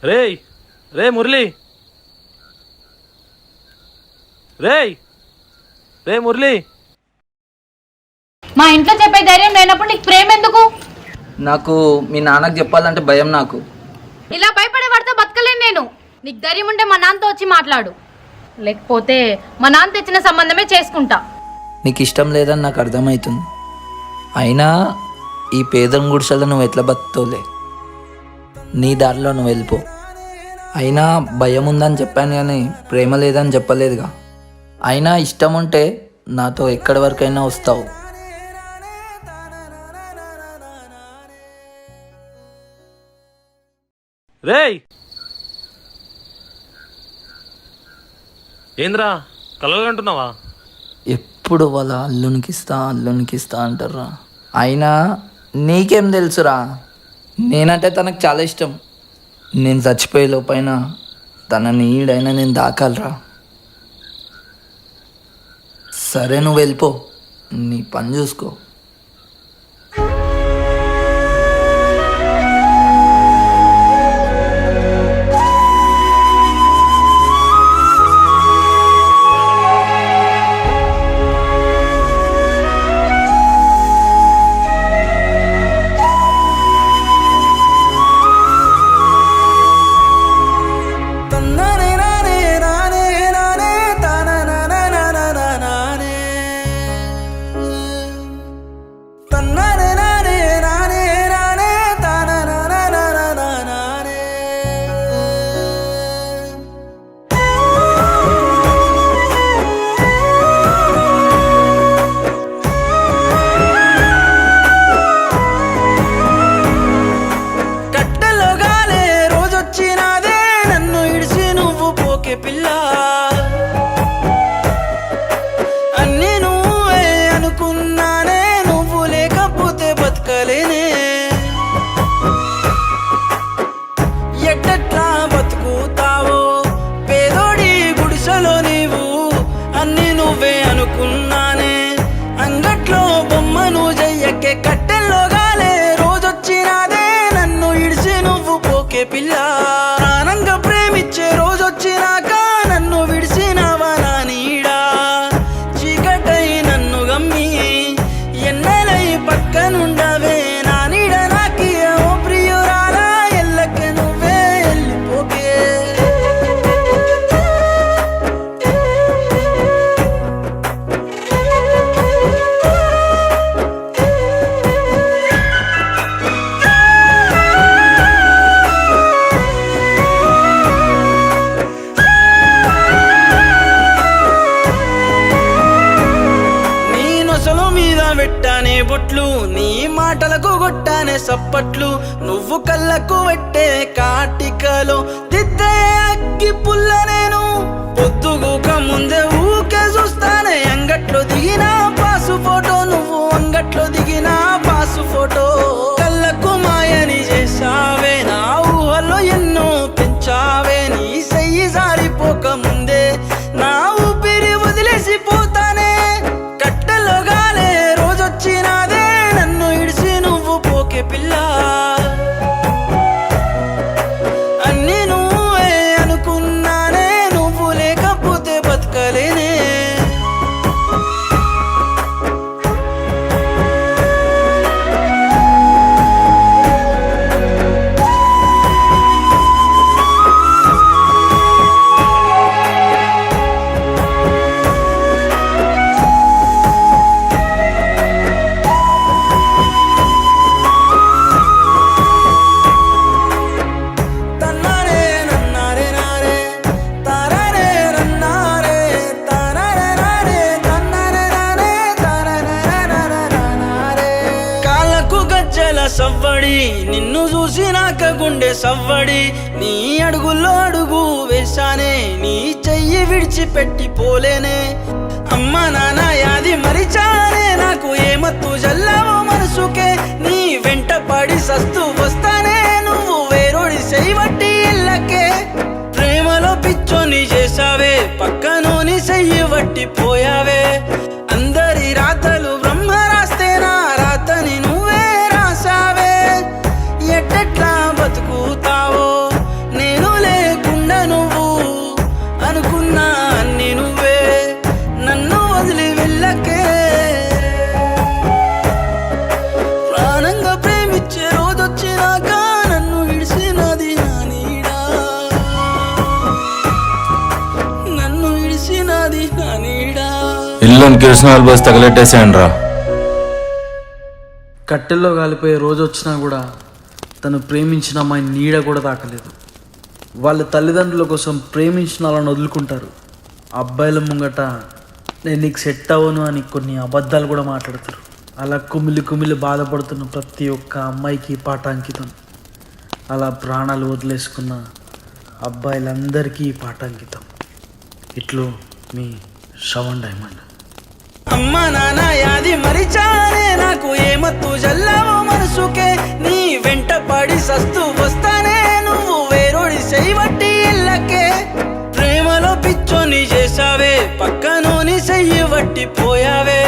రేయ్ రే మురళి రేయ్ రే మురళి మా ఇంట్లో చెప్పే ధైర్యం లేనప్పుడు నీకు ప్రేమ ఎందుకు? నాకు మీ నాన్నకు చెప్పాలంటే భయం. నాకు ఇలా భయపడే వాడితో బతకలేను నేను. నీకు ధైర్యం ఉంటే మా నాన్నతో వచ్చి మాట్లాడు, లేకపోతే మా నాన్న తెచ్చిన సంబంధమే చేసుకుంటా. నీకు ఇష్టం లేదని నాకు అర్థమవుతుంది. అయినా ఈ పేదం గుడిసెలో నువ్వు ఎట్లా బతుకుతోలే, నీ దారిలో నువ్వు వెళ్ళిపో. అయినా భయం ఉందని చెప్పాను కానీ ప్రేమ లేదని చెప్పలేదుగా. అయినా ఇష్టం ఉంటే నాతో ఎక్కడి వరకైనా వస్తావు. రేయ్ ఏంద్రా కలగంటున్నావా? ఎప్పుడు వాళ్ళ అల్లునికిస్తా అంటారా. అయినా నీకేం తెలుసురా, నేనంటే తనకు చాలా ఇష్టం. నేను చచ్చిపోయే లోపైన తన నీడైనా నేను దాకాలరా. సరే నువ్వు వెళ్ళిపో, నీ పని చూసుకో. బొట్లు నీ మాటలకు కొట్టానే సప్పట్లు, నువ్వు కళ్ళకు పెట్టే కాటికలో దిద్దే అగ్గి పుల్ల. నేను పొద్దుగూక ముందే ఊకే చూస్తానే అంగట్లో దిగిన పాసు ఫోటో, నువ్వు అంగట్లో దిగిన పాసు ఫోటో. కళ్ళకు మాయని చేసావే, నా ఊహల్లో ఎన్నో పెంచావే. నీ చెయ్యి జారిపోక ముందే నా ఊపిరి వదిలేసిపోతానే. కట్టెలో గాలే రోజొచ్చినాదే, నన్ను ఇడిసి నువ్వు పోకే పిల్ల. అన్నీ నువ్వే అనుకున్నానే, నువ్వు లేకపోతే బతకలేనే. సవ్వడి నిన్ను చూసినాక గుండె సవ్వడి, నీ అడుగుల్లో అడుగు వేశానే, నీ చెయ్యి విడిచిపెట్టి పోలేనే. అమ్మ నాన్న యాది మరిచానే, నాకు ఏమత్తు జల్లావో మనసుకే. నీ వెంట పడి సస్తూ వస్తానే, నువ్వు వేరోడి చెయ్యబట్టి ఇళ్ళకే. ప్రేమలో పిచ్చోని చేసావే, పక్కనోని చెయ్యి వట్టి పోయావే. అందరి రాతలు బ్రహ్మ రాస్తే, నా రాతని నువ్వే రాసావే. ఎట్టెట్లా బతుకుతావో నేను ఇల్లుని కిరసనాలు బస్ తగలెట్టేసాను రా. కట్టెల్లో కాలిపోయే రోజు వచ్చినా కూడా తను ప్రేమించిన అమ్మాయి నీడ కూడా తాకలేదు. వాళ్ళ తల్లిదండ్రుల కోసం ప్రేమించిన వాళ్ళని వదులుకుంటారు. అబ్బాయిల ముంగట నేను నీకు సెట్ అవ్వను అని కొన్ని అబద్ధాలు కూడా మాట్లాడతారు. అలా కుమిలి బాధపడుతున్న ప్రతి ఒక్క అమ్మాయికి ఈ పాట అంకితం. అలా ప్రాణాలు వదిలేసుకున్న అబ్బాయిలందరికీ ఈ పాట అంకితం. ఇట్లు మీ శ్రవణ్ డైమండ్. అమ్మ నాన్న యాది మరిచానే నాకు ఏమత్తు జల్లావు మనసుకే నీ వెంట పడి సస్తూ వస్తానే నువ్వు వేరోడి చెయ్యబట్టి ఇళ్ళకే ప్రేమలో పిచ్చోని చేసావే పక్కనోని చెయ్యి వట్టి పోయావే